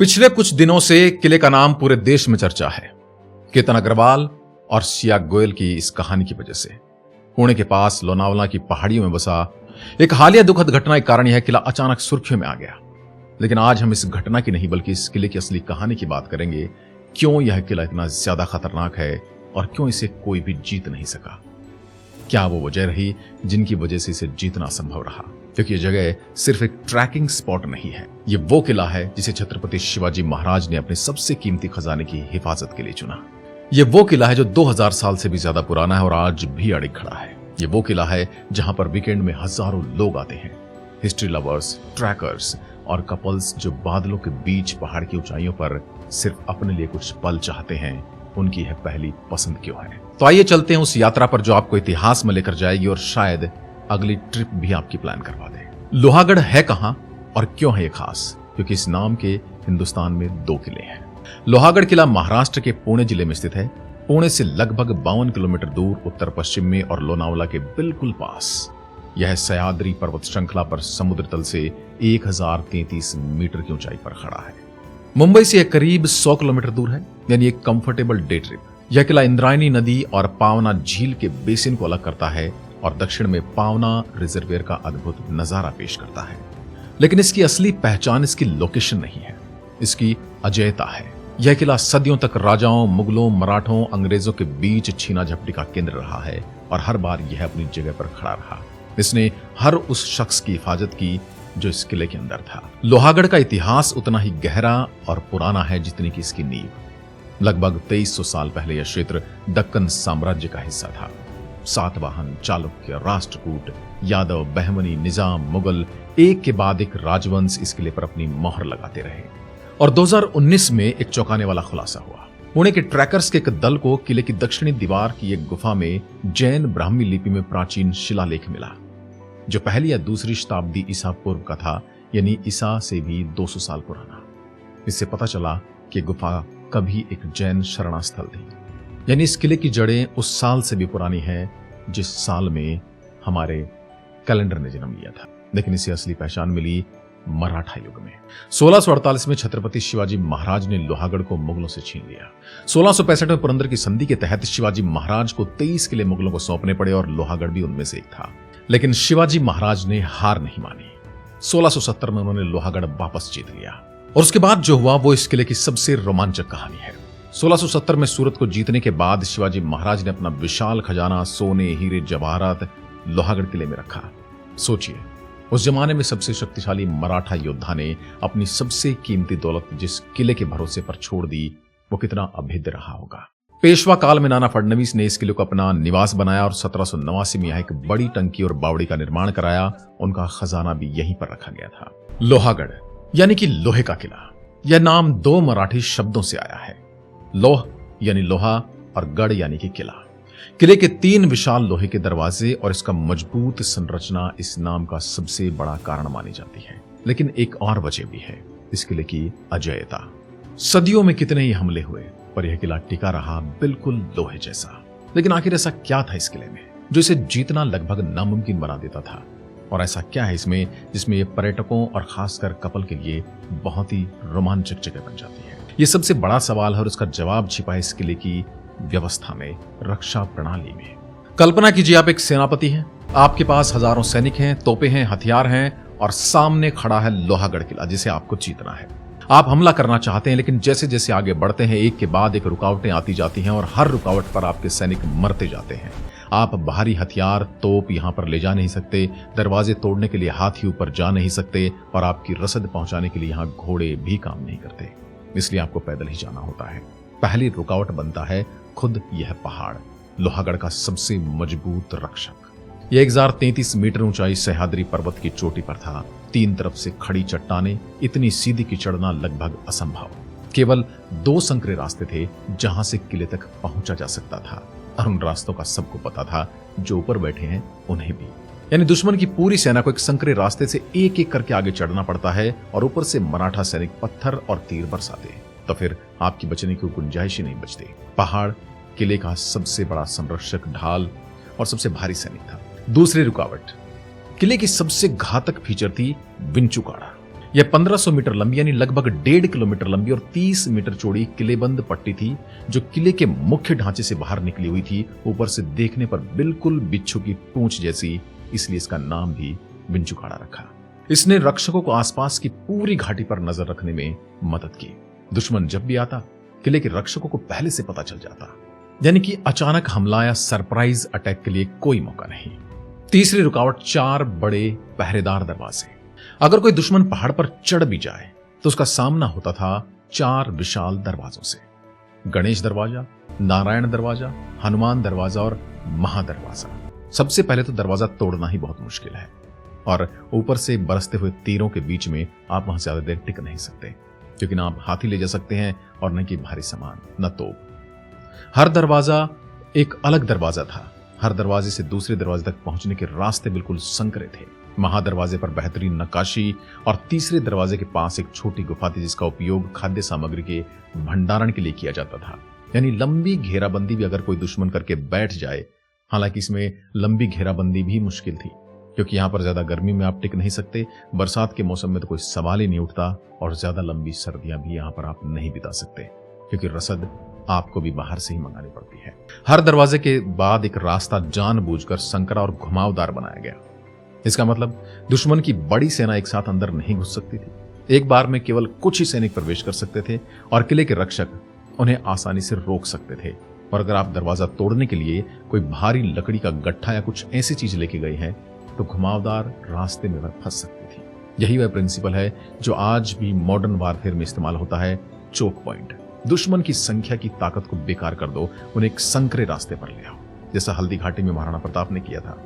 पिछले कुछ दिनों से किले का नाम पूरे देश में चर्चा है। केतन अग्रवाल और सिया गोयल की इस कहानी की वजह से पुणे के पास लोनावला की पहाड़ियों में बसा एक हालिया दुखद घटना के कारण यह किला अचानक सुर्खियों में आ गया। लेकिन आज हम इस घटना की नहीं बल्कि इस किले की असली कहानी की बात करेंगे। क्यों यह किला इतना ज्यादा खतरनाक है और क्यों इसे कोई भी जीत नहीं सका। क्या वो वजह रही जिनकी वजह से इसे जीतना असंभव रहा? क्योंकि यह जगह सिर्फ एक ट्रैकिंग स्पॉट नहीं है, ये वो किला है जिसे छत्रपति शिवाजी महाराज ने अपने सबसे कीमती खजाने की हिफाजत के लिए चुना। ये वो किला है जो 2000 साल से भी ज्यादा पुराना है और आज भी अड़िग खड़ा है। ये वो किला है जहां पर वीकेंड में हजारों लोग आते हैं, हिस्ट्री लवर्स, ट्रैकर्स और कपल्स जो बादलों के बीच पहाड़ की ऊंचाइयों पर सिर्फ अपने लिए कुछ पल चाहते हैं। उनकी यह पहली पसंद क्यों है? तो आइए चलते हैं उस यात्रा पर जो आपको इतिहास में लेकर जाएगी और शायद अगली ट्रिप भी आपकी प्लान करवा दे। लोहागढ़ है कहां और क्यों है ये खास? क्योंकि इस नाम के हिंदुस्तान में 2 किले हैं। लोहागढ़ किला महाराष्ट्र के पुणे जिले में स्थित है। पुणे से लगभग 52 किलोमीटर दूर उत्तर पश्चिम में और लोनावला के बिल्कुल पास। यह सह्याद्री पर्वत श्रृंखला पर समुद्र तल से 1033 मीटर की ऊंचाई पर खड़ा है। मुंबई से यह करीब 100 किलोमीटर दूर है, यानी एक कंफर्टेबल डे ट्रिप। यह किला इंद्रायणी नदी और पावना झील के बेसिन को अलग करता है और दक्षिण में पावना रिजर्वेयर का अद्भुत नजारा पेश करता है। लेकिन इसकी असली पहचान इसकी लोकेशन नहीं है, इसकी अजेयता है। यह किला सदियों तक राजाओं, मुगलों, मराठों, अंग्रेजों के बीच छीना झपटी का केंद्र रहा है और हर बार यह अपनी जगह पर खड़ा रहा। इसने हर उस शख्स की हिफाजत की जो इस किले के अंदर था। लोहागढ़ का इतिहास उतना ही गहरा और पुराना है जितनी की इसकी नींव। लगभग 2300 साल पहले यह क्षेत्र दक्कन साम्राज्य का हिस्सा था। सातवाहन, चालुक्य, राष्ट्रकूट, यादव, बहमनी, निजाम, मुगल एक के बाद एक राजवंश इस किले पर अपनी मोहर लगाते रहे। और 2019 में एक चौंकाने वाला खुलासा हुआ। पुणे के ट्रैकर्स के एक दल को किले की दक्षिणी दीवार की एक गुफा में जैन ब्राह्मी लिपि में प्राचीन शिलालेख मिला, जो पहली या दूसरी शताब्दी ईसा पूर्व का था, यानी ईसा से भी 200 साल पुराना। इससे पता चला कि गुफा कभी एक जैन शरणास्थल थी, यानी इस किले की जड़ें उस साल से भी पुरानी है जिस साल में हमारे कैलेंडर ने जन्म लिया था। लेकिन इसे असली पहचान मिली मराठा युग में। 1648 में छत्रपति शिवाजी महाराज ने लोहागढ़ को मुगलों से छीन लिया। 1665 में पुरंदर की संधि के तहत शिवाजी महाराज को 23 किले मुगलों को सौंपने पड़े और लोहागढ़ भी उनमें से एक था। लेकिन शिवाजी महाराज ने हार नहीं मानी। 1670 में उन्होंने लोहागढ़ वापस जीत लिया और उसके बाद जो हुआ वो इस किले की सबसे रोमांचक कहानी है। 1670 में सूरत को जीतने के बाद शिवाजी महाराज ने अपना विशाल खजाना, सोने, हीरे, जवाहरात लोहागढ़ किले में रखा। सोचिए, उस जमाने में सबसे शक्तिशाली मराठा योद्धा ने अपनी सबसे कीमती दौलत जिस किले के भरोसे पर छोड़ दी, वो कितना अभेद्य रहा होगा। पेशवा काल में नाना फडणवीस ने इस किले को अपना निवास बनाया और 1789 में यहाँ एक बड़ी टंकी और बावड़ी का निर्माण कराया। उनका खजाना भी यहीं पर रखा गया था। लोहागढ़ यानी कि लोहे का किला। यह नाम 2 मराठी शब्दों से आया है, लोह यानी लोहा और गढ़ यानी कि किला। किले के 3 विशाल लोहे के दरवाजे और इसका मजबूत संरचना इस नाम का सबसे बड़ा कारण मानी जाती है। लेकिन एक और वजह भी है, इस किले की अजेयता। सदियों में कितने ही हमले हुए पर यह किला टिका रहा बिल्कुल लोहे जैसा। लेकिन आखिर ऐसा क्या था इस किले में जो इसे जीतना लगभग नामुमकिन बना देता था? और ऐसा क्या है इसमें जिसमें यह पर्यटकों और खासकर कपल के लिए बहुत ही रोमांचक जगह बन जाती है? यह सबसे बड़ा सवाल है और उसका जवाब छिपा है इस किले की व्यवस्था में, रक्षा प्रणाली में। कल्पना कीजिए, आप एक सेनापति हैं, आपके पास हजारों सैनिक हैं, तोपें हैं, हथियार हैं और सामने खड़ा है लोहागढ़ किला जिसे आपको जीतना है। आप हमला करना चाहते हैं, लेकिन जैसे जैसे आगे बढ़ते हैं एक के बाद एक रुकावटें आती जाती हैं और हर रुकावट पर आपके सैनिक मरते जाते हैं। आप भारी हथियार, तोप यहां पर ले जा नहीं सकते, दरवाजे तोड़ने के लिए हाथी ऊपर जा नहीं सकते और आपकी रसद पहुंचाने के लिए यहां घोड़े भी काम नहीं करते, इसलिए आपको पैदल ही जाना होता है। पहली रुकावट बनता है खुद यह पहाड़, लोहागढ़ का सबसे मजबूत रक्षक। यह 1033 मीटर ऊंचाई सह्याद्री पर्वत की चोटी पर था। 3 तरफ से खड़ी चट्टानें, इतनी सीधी कि चढ़ना लगभग असंभव। केवल 2 संकरे रास्ते थे जहां से किले तक पहुंचा जा सकता था और उन रास्तों का सबको पता था, जो ऊपर बैठे हैं उन्हें भी। यानी दुश्मन की पूरी सेना को एक संकरे रास्ते से एक एक करके आगे चढ़ना पड़ता है और ऊपर से मराठा सैनिक पत्थर और तीर बरसाते, तो फिर आपकी बचने की गुंजाइश ही नहीं बचती। पहाड़ किले का सबसे बड़ा संरक्षक, ढाल और सबसे भारी सैनिक था। दूसरी रुकावट, किले की सबसे घातक फीचर थी विंचू काड़ा। यह 1500 मीटर लंबी यानी लगभग 1.5 किलोमीटर लंबी और 30 मीटर चौड़ी किलेबंद पट्टी थी जो किले के मुख्य ढांचे से बाहर निकली हुई थी। ऊपर से देखने पर बिल्कुल बिच्छू की पूंछ जैसी, इसलिए इसका नाम भी विंचुकाड़ा रखा। इसने रक्षकों को आसपास की पूरी घाटी पर नजर रखने में मदद की। दुश्मन जब भी आता किले के रक्षकों को पहले से पता चल जाता, यानी कि अचानक हमला या सरप्राइज अटैक के लिए कोई मौका नहीं। तीसरी रुकावट 4 बड़े पहरेदार दरवाजे। अगर कोई दुश्मन पहाड़ पर चढ़ भी जाए तो उसका सामना होता था 4 विशाल दरवाजों से। गणेश दरवाजा, नारायण दरवाजा, हनुमान दरवाजा और महादरवाजा। सबसे पहले तो दरवाजा तोड़ना ही बहुत मुश्किल है और ऊपर से बरसते हुए तीरों के बीच में आप वहां ज्यादा देर टिक नहीं सकते, क्योंकि ना आप हाथी ले जा सकते हैं और न कि भारी सामान, न तोप। हर दरवाजा एक अलग दरवाजा था। हर दरवाजे से दूसरे दरवाजे तक पहुंचने के रास्ते बिल्कुल संकरे थे। महादरवाजे पर बेहतरीन नक्काशी और तीसरे दरवाजे के पास एक छोटी गुफा थी जिसका उपयोग खाद्य सामग्री के भंडारण के लिए किया जाता था। यानी लंबी घेराबंदी भी अगर कोई दुश्मन करके बैठ जाए, हालांकि इसमें लंबी घेराबंदी भी मुश्किल थी क्योंकि यहां पर ज्यादा गर्मी में आप टिक नहीं सकते, बरसात के मौसम में तो कोई सवाल ही नहीं उठता और ज्यादा लंबी सर्दियां भी यहां पर आप नहीं बिता सकते क्योंकि रसद आपको भी बाहर से ही मंगानी पड़ती है। हर दरवाजे के बाद एक रास्ता जानबूझकर संकरा और घुमावदार बनाया गया। इसका मतलब दुश्मन की बड़ी सेना एक साथ अंदर नहीं घुस सकती थी। एक बार में केवल कुछ ही सैनिक प्रवेश कर सकते थे और किले के रक्षक उन्हें आसानी से रोक सकते थे। और अगर आप दरवाजा तोड़ने के लिए कोई भारी लकड़ी का गट्ठा या कुछ ऐसी चीज लेके गए हैं तो घुमावदार रास्ते में फंस सकती थी। यही वह प्रिंसिपल है जो आज भी मॉडर्न वारफेयर में इस्तेमाल होता है, चोक पॉइंट। दुश्मन की संख्या की ताकत को बेकार कर दो, उन्हें एक संकरे रास्ते पर ले आओ, जैसा हल्दी घाटी में महाराणा प्रताप ने किया था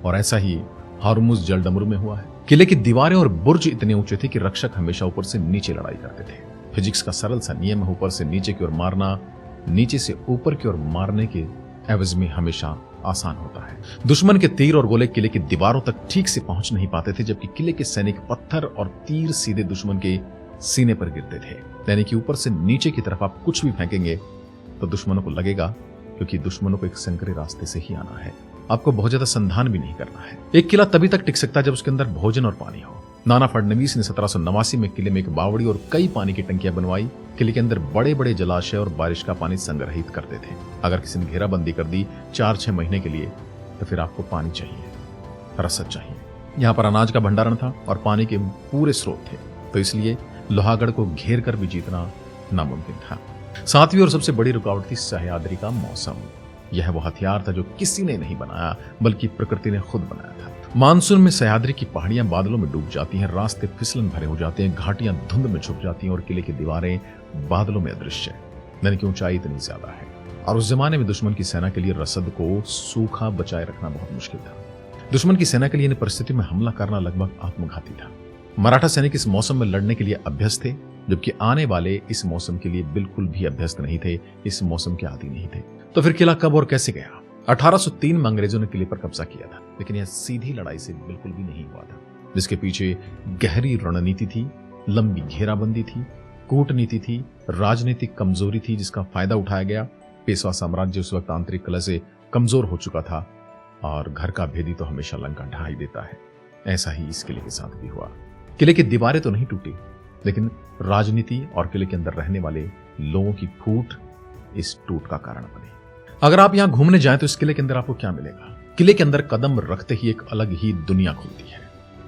और ऐसा ही हरमुज जलडमरू में हुआ है। किले की दीवारें और बुर्ज इतने ऊंचे थे कि रक्षक हमेशा ऊपर से नीचे लड़ाई करते थे। फिजिक्स का सरल सा नियम है, ऊपर से नीचे की ओर मारना नीचे से ऊपर की ओर मारने के एवज में हमेशा आसान होता है। दुश्मन के तीर और गोले किले की दीवारों तक ठीक से पहुंच नहीं पाते थे, जबकि किले के सैनिक पत्थर और तीर सीधे दुश्मन के सीने पर गिरते थे। यानी कि ऊपर से नीचे की तरफ आप कुछ भी फेंकेंगे तो दुश्मनों को लगेगा, क्योंकि दुश्मनों को एक संकरे रास्ते से ही आना है। आपको बहुत ज्यादा संधान भी नहीं करना है। एक किला तभी तक टिक सकता है जब उसके अंदर भोजन और पानी हो। नाना फडणवीस ने 1789 में किले में एक बावड़ी और कई पानी की टंकियां बनवाई। किले के अंदर बड़े बड़े जलाशय और बारिश का पानी संग्रहित करते थे। अगर किसी ने घेराबंदी कर दी 4-6 महीने के लिए तो फिर आपको पानी चाहिए, रसद चाहिए। यहाँ पर अनाज का भंडारण था और पानी के पूरे स्रोत थे, तो इसलिए लोहागढ़ को घेर कर भी जीतना नामुमकिन था। सातवीं और सबसे बड़ी रुकावट थी सह्याद्री का मौसम। यह वो हथियार था जो किसी ने नहीं बनाया बल्कि प्रकृति ने खुद बनाया था। मानसून में सह्याद्री की पहाड़ियां बादलों में डूब जाती हैं, रास्ते फिसलन भरे हो जाते हैं, घाटियां धुंध में छुप जाती हैं और किले की दीवारें बादलों में अदृश्य। यानी कि ऊंचाई इतनी ज्यादा है और उस जमाने में दुश्मन की सेना के लिए रसद को सूखा बचाए रखना बहुत मुश्किल था। दुश्मन की सेना के लिए इन परिस्थितियों में हमला करना लगभग आत्मघाती था। मराठा सैनिक इस मौसम में लड़ने के लिए अभ्यस्त थे, जबकि आने वाले इस मौसम के लिए बिल्कुल भी अभ्यस्त नहीं थे, इस मौसम के आदी नहीं थे। तो फिर किला कब और कैसे गया? 1803 में अंग्रेजों ने किले पर कब्जा किया था, लेकिन यह सीधी लड़ाई से बिल्कुल भी नहीं हुआ था। जिसके पीछे गहरी रणनीति थी, लंबी घेराबंदी थी, कूटनीति थी, राजनीतिक कमजोरी थी जिसका फायदा उठाया गया। पेशवा साम्राज्य उस वक्त आंतरिक कलह से कमजोर हो चुका था और घर का भेदी तो हमेशा लंका ढा ही देता है। ऐसा ही इस किले के साथ भी हुआ। किले की दीवारें तो नहीं टूटी, लेकिन राजनीति और किले के अंदर रहने वाले लोगों की फूट इस टूट का कारण बनी। अगर आप यहां घूमने जाएं तो इस किले के अंदर आपको क्या मिलेगा? किले के अंदर कदम रखते ही एक अलग ही दुनिया खुलती है।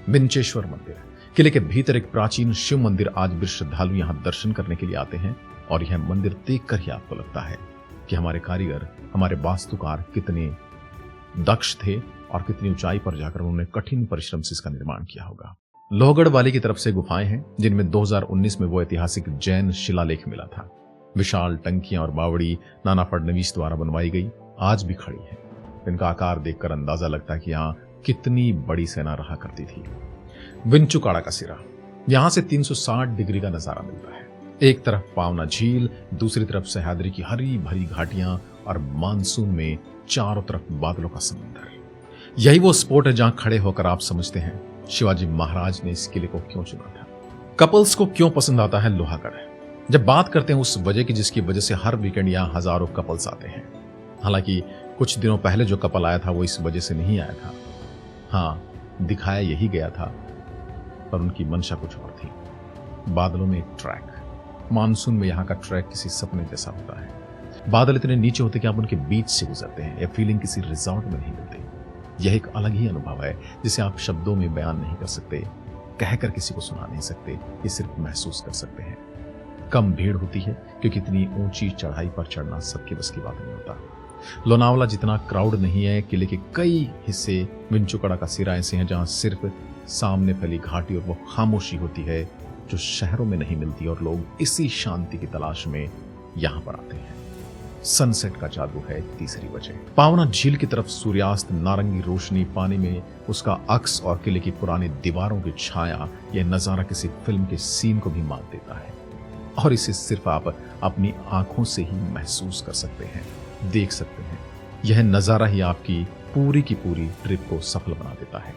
विंचेश्वर मंदिर, किले के भीतर एक प्राचीन शिव मंदिर। आज भी श्रद्धालु यहां दर्शन करने के लिए आते हैं और यह मंदिर देखकर ही आपको लगता है कि हमारे कारीगर, हमारे वास्तुकार कितने दक्ष थे और कितनी ऊंचाई पर जाकर उन्होंने कठिन परिश्रम से इसका निर्माण किया होगा। लोहगढ़ वाली की तरफ से गुफाएं हैं जिनमें 2019 में वो ऐतिहासिक जैन शिलालेख मिला था। विशाल टंकियां और बावड़ी नाना फडणवीस द्वारा बनवाई गई आज भी खड़ी है। इनका आकार देखकर अंदाजा लगता है कि यहाँ कितनी बड़ी सेना रहा करती थी। विंचुकाड़ा का सिरा, यहां से 360 डिग्री का नजारा मिलता है। एक तरफ पावना झील, दूसरी तरफ सह्याद्री की हरी भरी घाटियां और मानसून में चारों तरफ बादलों का समुद्र। यही वो स्पॉट है जहां खड़े होकर आप समझते हैं शिवाजी महाराज ने इस किले को क्यों चुना था। कपल्स को क्यों पसंद आता है लोहागढ़? जब बात करते हैं उस वजह की जिसकी वजह से हर वीकेंड यहां हजारों कपल्स आते हैं। हालांकि कुछ दिनों पहले जो कपल आया था वो इस वजह से नहीं आया था। हाँ, दिखाया यही गया था, पर उनकी मंशा कुछ और थी। बादलों में एक ट्रैक। मानसून में यहाँ का ट्रैक किसी सपने जैसा होता है। बादल इतने नीचे होते कि आप उनके बीच से गुजरते हैं। यह फीलिंग किसी रिजॉर्ट में नहीं मिलती। यह एक अलग ही अनुभव है जिसे आप शब्दों में बयान नहीं कर सकते, कहकर किसी को सुना नहीं सकते, ये सिर्फ महसूस कर सकते हैं। कम भीड़ होती है क्योंकि इतनी ऊंची चढ़ाई पर चढ़ना सबके बस की बात नहीं होता। लोनावला जितना क्राउड नहीं है। किले के कई हिस्से विंचुकड़ा का सिरा ऐसे हैं जहां सिर्फ सामने फैली घाटी और वो खामोशी होती है जो शहरों में नहीं मिलती, और लोग इसी शांति की तलाश में यहां पर आते हैं। सनसेट का जादू है तीसरी वजह। पावना झील की तरफ सूर्यास्त, नारंगी रोशनी, पानी में उसका अक्स और किले की पुरानी दीवारों की छाया, यह नजारा किसी फिल्म के सीन को भी मात देता है, और इसे सिर्फ आप अपनी आंखों से ही महसूस कर सकते हैं, देख सकते हैं। यह नजारा ही आपकी पूरी की पूरी ट्रिप को सफल बना देता है।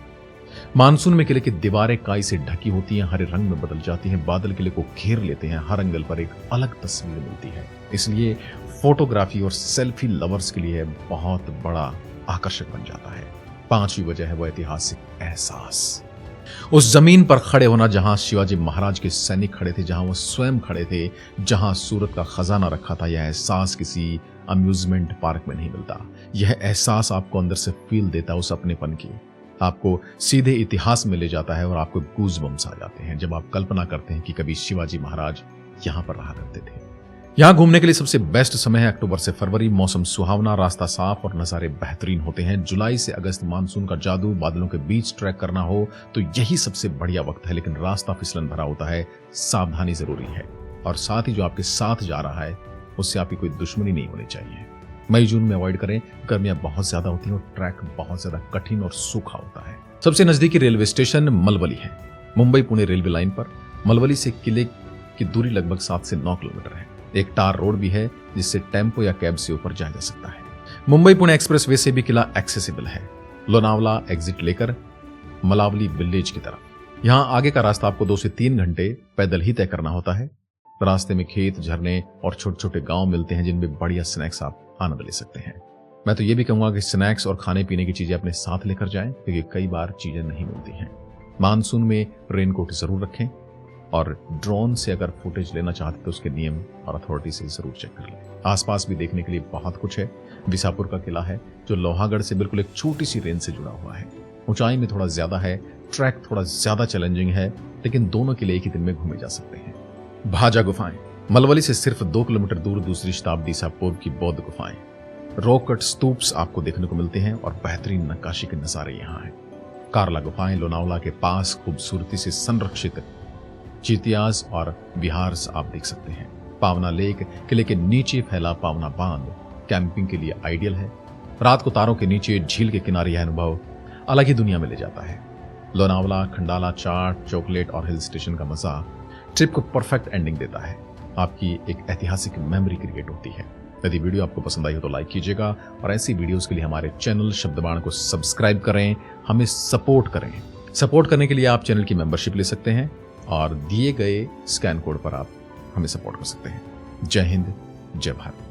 मानसून में किले की दीवारें काई से ढकी होती हैं, हरे रंग में बदल जाती हैं, बादल किले को घेर लेते हैं, हर एंगल पर एक अलग तस्वीर मिलती है। इसलिए फोटोग्राफी और सेल्फी लवर्स के लिए बहुत बड़ा आकर्षक बन जाता है। पांचवी वजह है वो ऐतिहासिक एहसास। उस जमीन पर खड़े होना जहां शिवाजी महाराज के सैनिक खड़े थे, जहां वो स्वयं खड़े थे, जहां सूरत का खजाना रखा था, यह एहसास किसी अम्यूजमेंट पार्क में नहीं मिलता। यह एहसास आपको अंदर से फील देता है उस अपनेपन की, आपको सीधे इतिहास में ले जाता है और आपको गूज़बम्स आ जाते हैं जब आप कल्पना करते हैं कि कभी शिवाजी महाराज यहां पर रहा करते थे। यहां घूमने के लिए सबसे बेस्ट समय है अक्टूबर से फरवरी। मौसम सुहावना, रास्ता साफ और नजारे बेहतरीन होते हैं। जुलाई से अगस्त मानसून का जादू। बादलों के बीच ट्रैक करना हो तो यही सबसे बढ़िया वक्त है, लेकिन रास्ता फिसलन भरा होता है, सावधानी जरूरी है, और साथ ही जो आपके साथ जा रहा है उससे आपकी कोई दुश्मनी नहीं होनी चाहिए। मई जून में अवॉइड करें, गर्मियां बहुत ज्यादा होती हैं और ट्रैक बहुत ज्यादा कठिन और सूखा होता है। सबसे नजदीकी रेलवे स्टेशन मलवली है, मुंबई पुणे रेलवे लाइन पर। मलवली से किले की दूरी लगभग 7 से 9 किलोमीटर है। एक टार रोड भी है जिससे टेम्पो या कैब से ऊपर जाया जा सकता है। मुंबई पुणे एक्सप्रेस वे से भी किला एक्सेसिबल है, लोनावला एग्जिट लेकर मलावली विलेज की तरफ। यहां आगे का रास्ता आपको 2 से 3 घंटे पैदल ही तय करना होता है। रास्ते में खेत, झरने और छोटे छोटे गांव मिलते हैं जिनमें बढ़िया स्नैक्स आप आनंद ले सकते हैं। मैं तो ये भी कहूंगा कि स्नैक्स और खाने पीने की चीजें अपने साथ लेकर जाएं, क्योंकि कई बार चीजें नहीं मिलती हैं। मानसून में रेनकोट जरूर रखें, और ड्रोन से अगर फुटेज लेना चाहते तो उसके नियम और अथॉरिटी से जरूर चेक कर लें। आसपास भी देखने के लिए बहुत कुछ है। विसापुर का किला है जो लोहागढ़ से बिल्कुल एक छोटी सी रेंज से जुड़ा हुआ है। ऊंचाई में थोड़ा ज्यादा है, ट्रैक थोड़ा ज्यादा चैलेंजिंग है, लेकिन दोनों किले एक ही दिन में घूमे जा सकते हैं। भाजा गुफाएं, मलवली से सिर्फ 2 किलोमीटर दूर दूसरी शताब्दी ईसा पूर्व की बौद्ध गुफाएं। रॉक कट स्तूप्स आपको देखने को मिलते हैं और बेहतरीन नक्काशी के नजारे यहाँ हैं। कारला गुफाएं लोनावला के पास खूबसूरती से संरक्षित चीतियाज और विहार आप देख सकते हैं। पावना लेक, किले के नीचे फैला पावना बांध कैंपिंग के लिए आइडियल है। रात को तारों के नीचे झील के किनारे यह अनुभव अलग ही दुनिया में ले जाता है। लोनावला, खंडाला, चाट, चॉकलेट और हिल स्टेशन का मजा ट्रिप को परफेक्ट एंडिंग देता है। आपकी एक ऐतिहासिक मेमोरी क्रिएट होती है। यदि वीडियो आपको पसंद आई हो तो लाइक कीजिएगा, और ऐसी वीडियोस के लिए हमारे चैनल शब्दबाण को सब्सक्राइब करें, हमें सपोर्ट करें। सपोर्ट करने के लिए आप चैनल की मेंबरशिप ले सकते हैं और दिए गए स्कैन कोड पर आप हमें सपोर्ट कर सकते हैं। जय हिंद, जय भारत।